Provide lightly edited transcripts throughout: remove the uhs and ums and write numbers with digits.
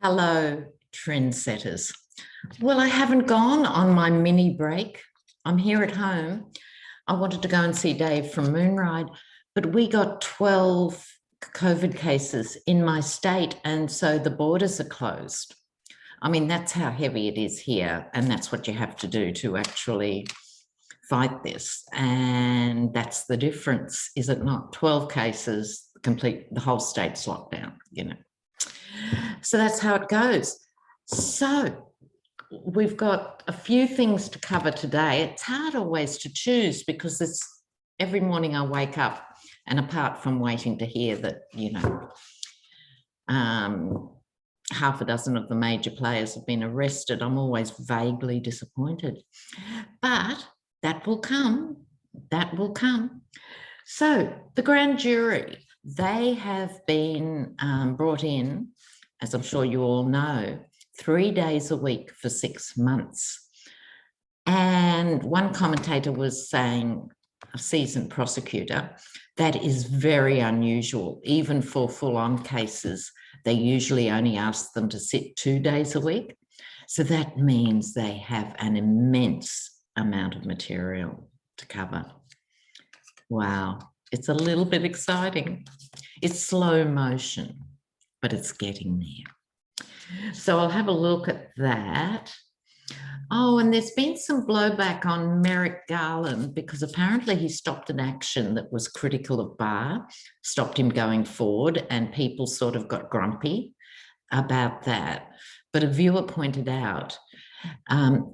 Hello, trendsetters. Well, I haven't gone on my mini break. I'm here at home. I wanted to go and see Dave from Moonride, but we got 12 COVID cases in my state, and so the borders are closed. I mean, that's how heavy it is here, and that's what you have to do to actually fight this. And that's the difference, is it not? 12 cases, the whole state's locked down, So that's how it goes. So we've got a few things to cover today. It's hard always to choose because every morning I wake up, and apart from waiting to hear that, half a dozen of the major players have been arrested, I'm always vaguely disappointed. But that will come. That will come. So the grand jury, they have been brought in, as I'm sure you all know, 3 days a week for 6 months. And one commentator was saying, a seasoned prosecutor, that is very unusual. Even for full-on cases, they usually only ask them to sit 2 days a week. So that means they have an immense amount of material to cover. Wow, it's a little bit exciting. It's slow motion, but it's getting there. So I'll have a look at that. Oh, and there's been some blowback on Merrick Garland because apparently he stopped an action that was critical of Barr, stopped him going forward, and people sort of got grumpy about that. But a viewer pointed out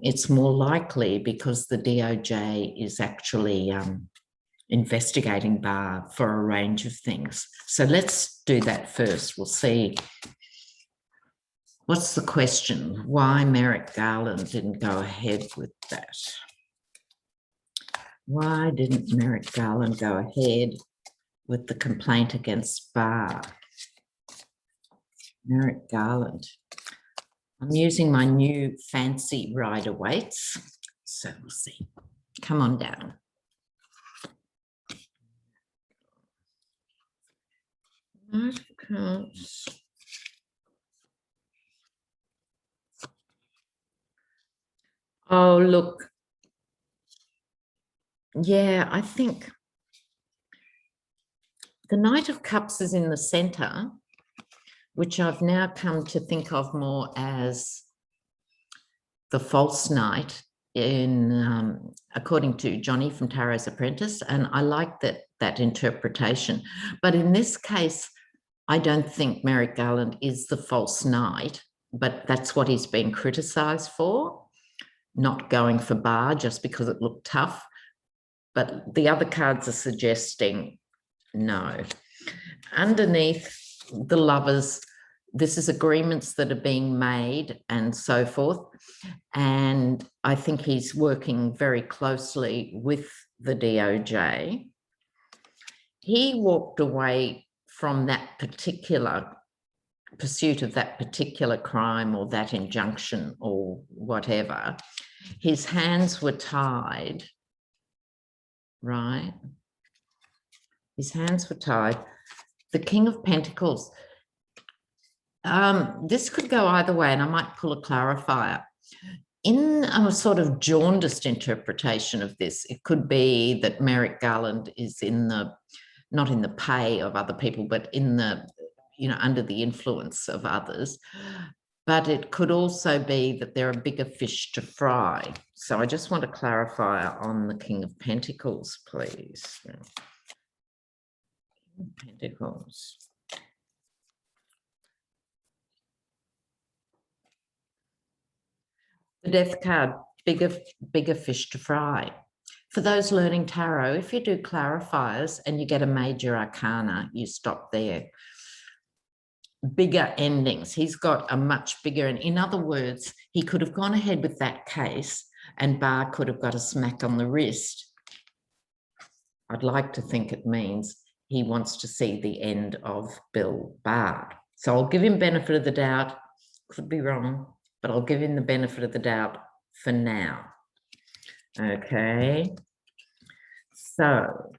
it's more likely because the DOJ is actually investigating Barr for a range of things. So let's do that first. We'll see. What's the question? Why Merrick Garland didn't go ahead with that? Why didn't Merrick Garland go ahead with the complaint against Barr? Merrick Garland. I'm using my new fancy rider weights, so we'll see. Come on down. Oh, look. Yeah, I think the Knight of Cups is in the centre, which I've now come to think of more as the false knight according to Johnny from Tarot's Apprentice. And I like that interpretation. But in this case, I don't think Merrick Garland is the false knight, but that's what he's been criticised for. Not going for Barr just because it looked tough. But the other cards are suggesting no. Underneath the Lovers, this is agreements that are being made and so forth. And I think he's working very closely with the DOJ. He walked away from that particular pursuit of that particular crime or that injunction or whatever. His hands were tied, right? His hands were tied. The King of Pentacles. This could go either way, and I might pull a clarifier. In a sort of jaundiced interpretation of this, it could be that Merrick Garland is not in the pay of other people, but in the, under the influence of others. But it could also be that there are bigger fish to fry. So I just want to clarify on the King of Pentacles, please. Pentacles. The Death card, bigger fish to fry. For those learning tarot, if you do clarifiers and you get a major arcana, you stop there. Bigger endings. He's got a much bigger, and in other words, he could have gone ahead with that case and Barr could have got a smack on the wrist. I'd like to think it means he wants to see the end of Bill Barr. So I'll give him benefit of the doubt. Could be wrong, but I'll give him the benefit of the doubt for now. Okay. So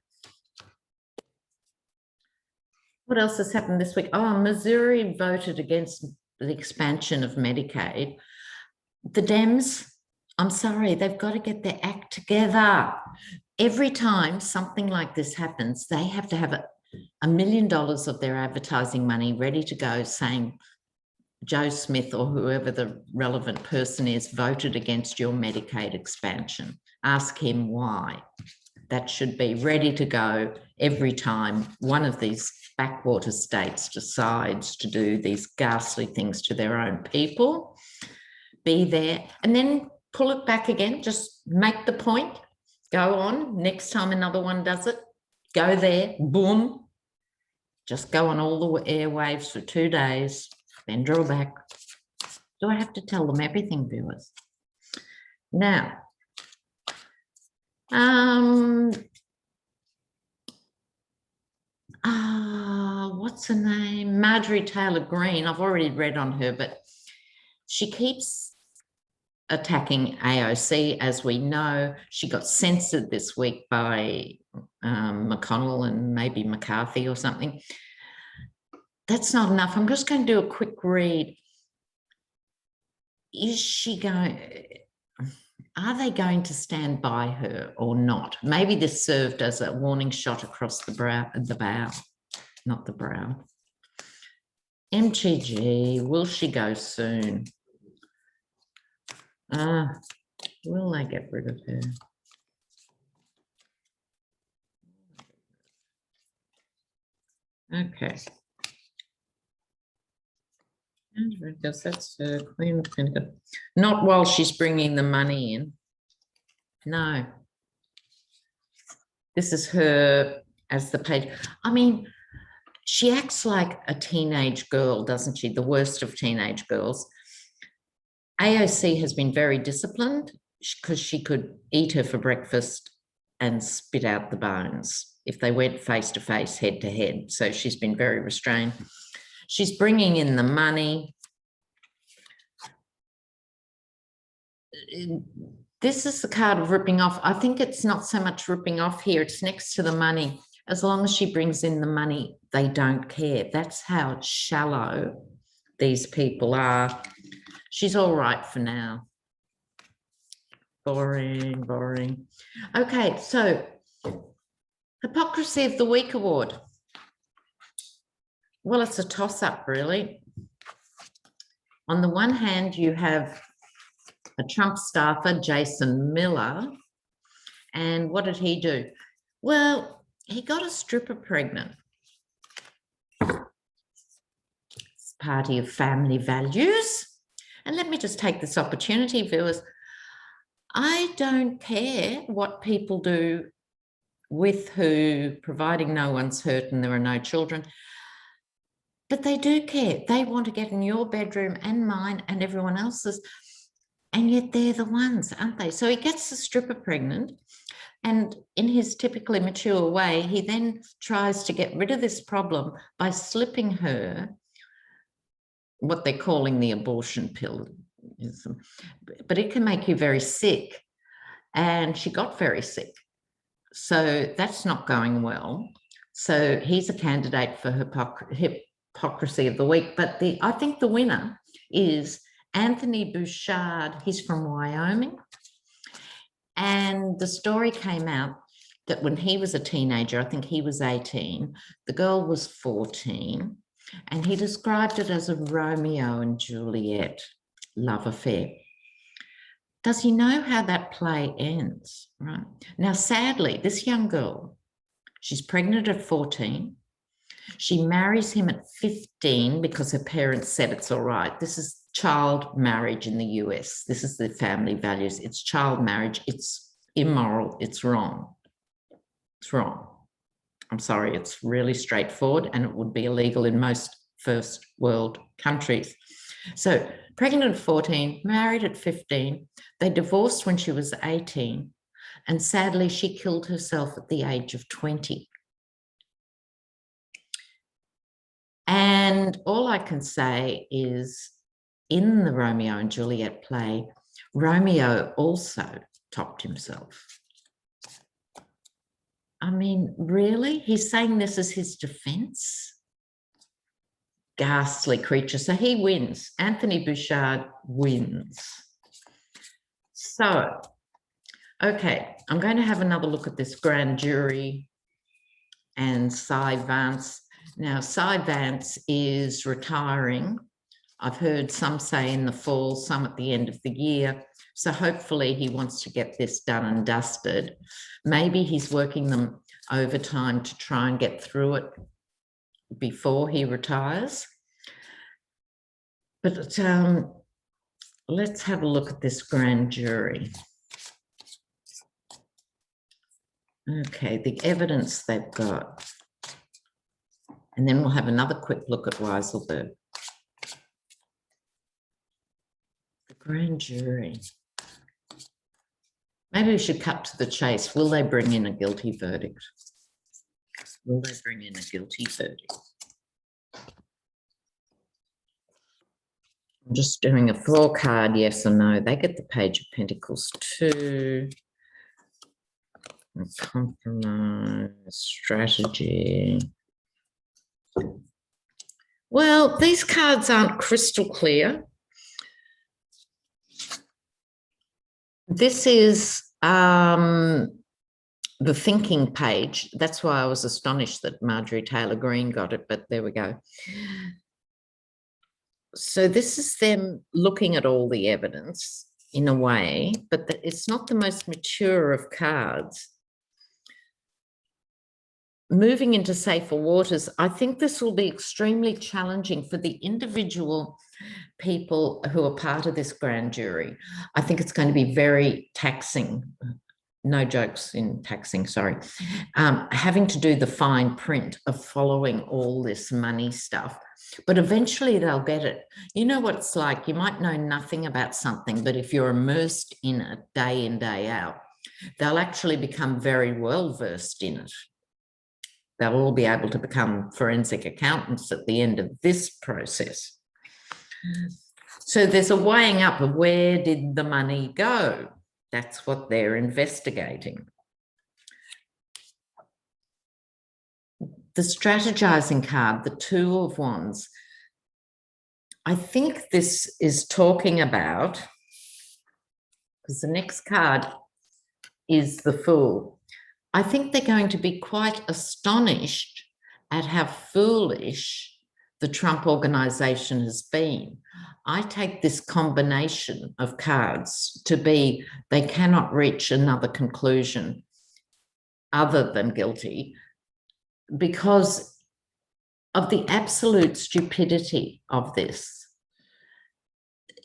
what else has happened this week? Oh, Missouri voted against the expansion of Medicaid, the Dems, I'm sorry, they've got to get their act together. Every time something like this happens, they have to have $1 million of their advertising money ready to go saying, Joe Smith or whoever the relevant person is voted against your Medicaid expansion. Ask him why. That should be ready to go every time one of these backwater states decides to do these ghastly things to their own people. Be there and then pull it back again. Just make the point. Go on. Next time another one does it, go there. Boom. Just go on all the airwaves for 2 days, then draw back. Do I have to tell them everything, viewers? Now, what's her name? Marjorie Taylor Greene. I've already read on her, but she keeps attacking AOC, as we know. She got censored this week by McConnell and maybe McCarthy or something. That's not enough. I'm just going to do a quick read. Is she going... Are they going to stand by her or not? Maybe this served as a warning shot across the bow, not the brow. MTG, will she go soon? Will they get rid of her? Okay. Because that's Queen of Pentacles. Not while she's bringing the money in. No. This is her as the page. I mean, she acts like a teenage girl, doesn't she? The worst of teenage girls. AOC has been very disciplined because she could eat her for breakfast and spit out the bones if they went face to face, head to head. So she's been very restrained. She's bringing in the money. This is the card of ripping off. I think it's not so much ripping off here. It's next to the money. As long as she brings in the money, they don't care. That's how shallow these people are. She's all right for now. Boring, boring. Okay, so Hypocrisy of the Week award. Well, it's a toss-up, really. On the one hand, you have a Trump staffer, Jason Miller. And what did he do? Well, he got a stripper pregnant. It's party of family values. And let me just take this opportunity, viewers. I don't care what people do with who, providing no one's hurt and there are no children. But they do care. They want to get in your bedroom and mine and everyone else's. And yet they're the ones, aren't they? So he gets the stripper pregnant. And in his typically mature way, he then tries to get rid of this problem by slipping her what they're calling the abortion pill. But it can make you very sick. And she got very sick. So that's not going well. So he's a candidate for Hypocrisy of the Week, but I think the winner is Anthony Bouchard. He's from Wyoming, and the story came out that when he was a teenager, I think he was 18, the girl was 14, and he described it as a Romeo and Juliet love affair. Does he know how that play ends? Right now, sadly, this young girl, she's pregnant at 14. She marries him at 15 because her parents said it's all right. This is child marriage in the US. This is the family values. It's child marriage. It's immoral. It's wrong. It's wrong. I'm sorry. It's really straightforward, and it would be illegal in most first world countries. So pregnant at 14, married at 15. They divorced when she was 18. And sadly, she killed herself at the age of 20. And all I can say is, in the Romeo and Juliet play, Romeo also topped himself. I mean, really? He's saying this as his defense? ghastly creature. So he wins. Anthony Bouchard wins. So, okay, I'm going to have another look at this grand jury and Cy Vance. Now, Cy Vance is retiring. I've heard some say in the fall, some at the end of the year. So hopefully he wants to get this done and dusted. Maybe he's working them overtime to try and get through it before he retires. But let's have a look at this grand jury. Okay, the evidence they've got. And then we'll have another quick look at Weiselberg. The grand jury. Maybe we should cut to the chase. Will they bring in a guilty verdict? Will they bring in a guilty verdict? I'm just doing a 4-card yes or no. They get the Page of Pentacles too. Compromise, strategy. Well, these cards aren't crystal clear. This is the thinking page. That's why I was astonished that Marjorie Taylor Greene got it, but there we go. So this is them looking at all the evidence in a way, but it's not the most mature of cards. Moving into safer waters, I think this will be extremely challenging for the individual people who are part of this grand jury. I think it's going to be very taxing. No jokes in taxing, sorry. Having to do the fine print of following all this money stuff. But eventually they'll get it. You know what it's like? You might know nothing about something, but if you're immersed in it day in, day out, they'll actually become very well versed in it. They'll all be able to become forensic accountants at the end of this process. So there's a weighing up of where did the money go? That's what they're investigating. The strategizing card, the Two of Wands, I think this is talking about, because the next card is the Fool. I think they're going to be quite astonished at how foolish the Trump organization has been. I take this combination of cards to be they cannot reach another conclusion other than guilty because of the absolute stupidity of this.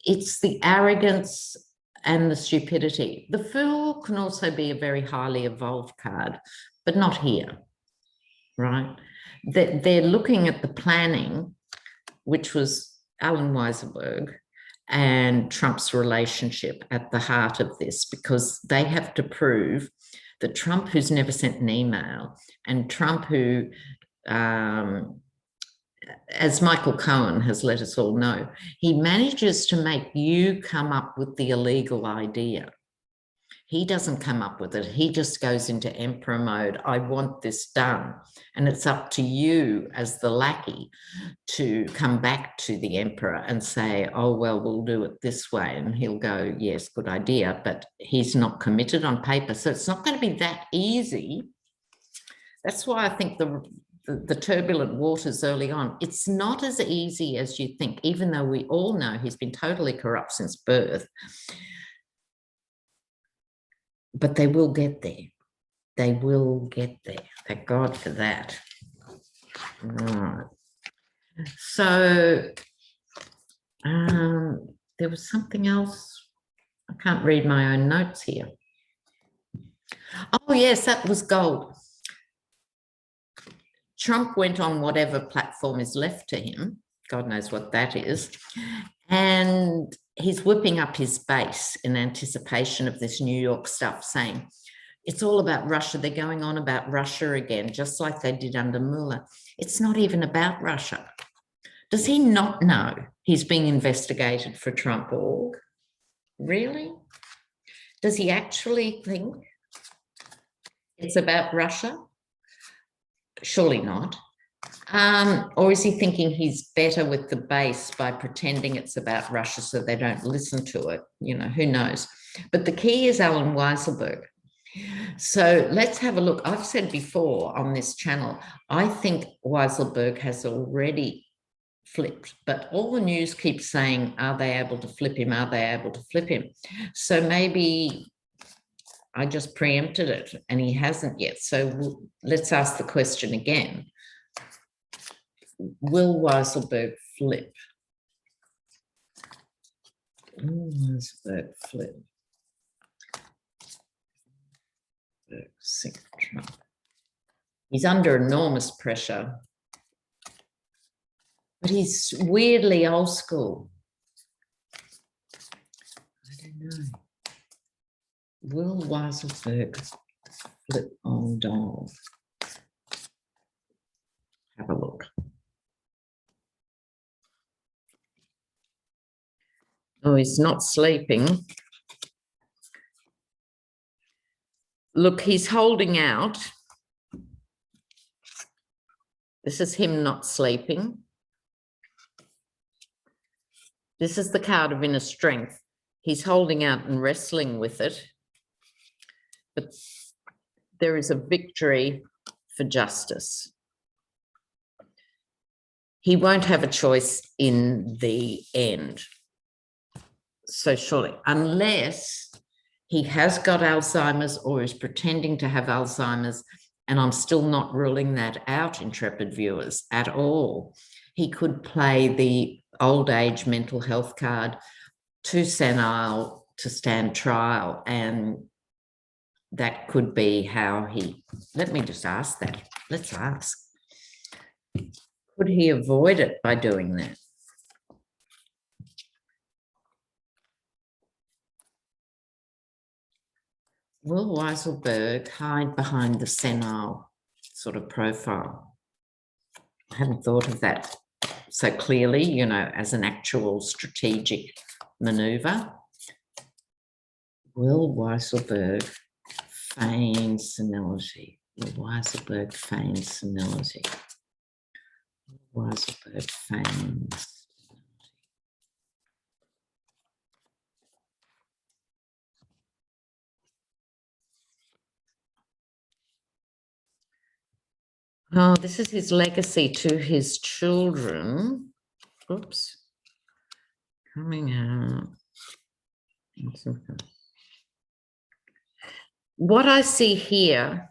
It's the arrogance and the stupidity. The Fool can also be a very highly evolved card, but not here, right? They're looking at the planning, which was Alan Weiselberg and Trump's relationship at the heart of this, because they have to prove that Trump, who's never sent an email, and Trump, who, as Michael Cohen has let us all know, he manages to make you come up with the illegal idea. He doesn't come up with it. He just goes into emperor mode. I want this done. And it's up to you as the lackey to come back to the emperor and say, oh, well, we'll do it this way. And he'll go, yes, good idea. But he's not committed on paper. So it's not going to be that easy. That's why I think the turbulent waters early on, it's not as easy as you think, even though we all know he's been totally corrupt since birth. But they will get there. They will get there. Thank God for that. Right. So there was something else. I can't read my own notes here. Oh, yes, that was gold. Trump went on whatever platform is left to him. God knows what that is. And he's whipping up his base in anticipation of this New York stuff, saying it's all about Russia. They're going on about Russia again, just like they did under Mueller. It's not even about Russia. Does he not know he's being investigated for Trump org? Really? Does he actually think it's about Russia? Surely not. Or is he thinking he's better with the base by pretending it's about Russia so they don't listen to it? You know, who knows? But the key is Alan Weisselberg. So let's have a look. I've said before on this channel, I think Weisselberg has already flipped, but all the news keeps saying, are they able to flip him? Are they able to flip him? So maybe I just preempted it and he hasn't yet. So let's ask the question again. Will Weisselberg flip? Will Weisselberg flip? Trump. He's under enormous pressure, but he's weirdly old school. I don't know. Will Weisselberg flip on Donald? Have a look. Oh, he's not sleeping. Look, he's holding out. This is him not sleeping. This is the card of inner strength. He's holding out and wrestling with it. But there is a victory for justice. He won't have a choice in the end. So surely, unless he has got Alzheimer's or is pretending to have Alzheimer's, and I'm still not ruling that out, intrepid viewers, at all. He could play the old age mental health card, too senile to stand trial, and that could be how he, let me just ask that. Let's ask. Could he avoid it by doing that? Will Weisselberg hide behind the senile sort of profile? I hadn't thought of that so clearly, you know, as an actual strategic maneuver. Will Weisselberg feign senility? Will Weisselberg feign senility? Weisselberg feigns. Oh, this is his legacy to his children. Oops. Coming out. What I see here,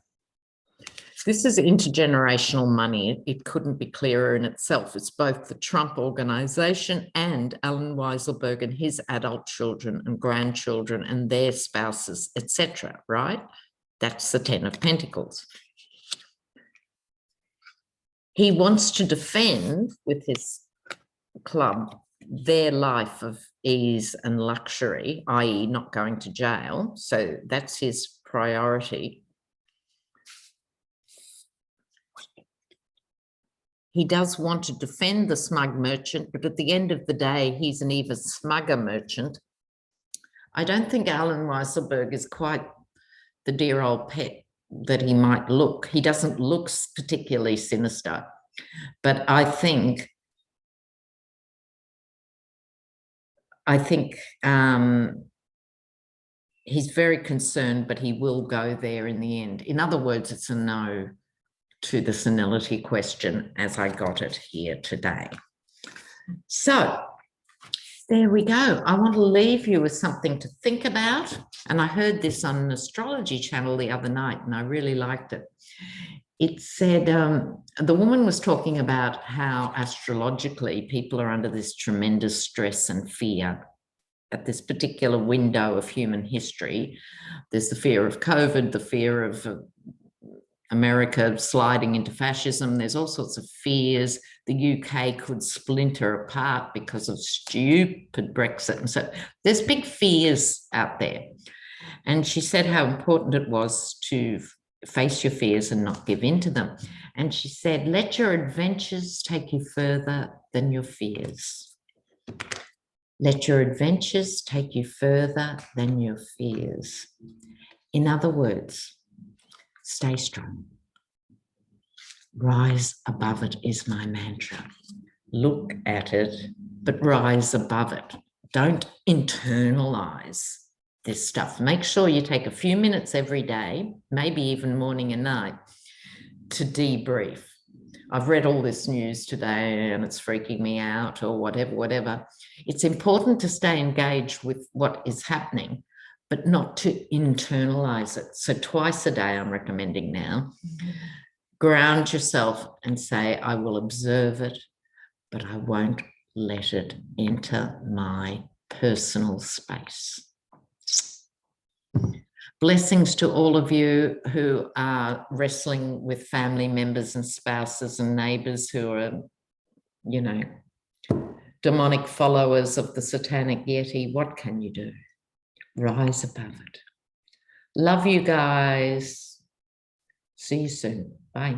this is intergenerational money. It couldn't be clearer in itself. It's both the Trump organization and Alan Weisselberg and his adult children and grandchildren and their spouses, etc., right? That's the 10 of Pentacles. He wants to defend with his club their life of ease and luxury, i.e. not going to jail. So that's his priority. He does want to defend the smug merchant, but at the end of the day, he's an even smugger merchant. I don't think Alan Weisselberg is quite the dear old pet that he might look. He doesn't look particularly sinister, but I think he's very concerned, but he will go there in the end. In other words, it's a no to the senility question as I got it here today. So there we go. I want to leave you with something to think about. And I heard this on an astrology channel the other night, and I really liked it. It said, the woman was talking about how astrologically people are under this tremendous stress and fear at this particular window of human history. There's the fear of COVID, the fear of America sliding into fascism. There's all sorts of fears. The UK could splinter apart because of stupid Brexit. And so there's big fears out there. And she said how important it was to face your fears and not give in to them. And she said, let your adventures take you further than your fears. Let your adventures take you further than your fears. In other words, stay strong. Rise above it is my mantra. Look at it, but rise above it. Don't internalize this stuff. Make sure you take a few minutes every day, maybe even morning and night, to debrief. I've read all this news today and it's freaking me out, or whatever. It's important to stay engaged with what is happening, but not to internalize it. So twice a day, I'm recommending now, ground yourself and say, I will observe it, but I won't let it enter my personal space. Blessings to all of you who are wrestling with family members and spouses and neighbours who are, you know, demonic followers of the satanic yeti. What can you do? Rise above it. Love you guys. See you soon. Bye.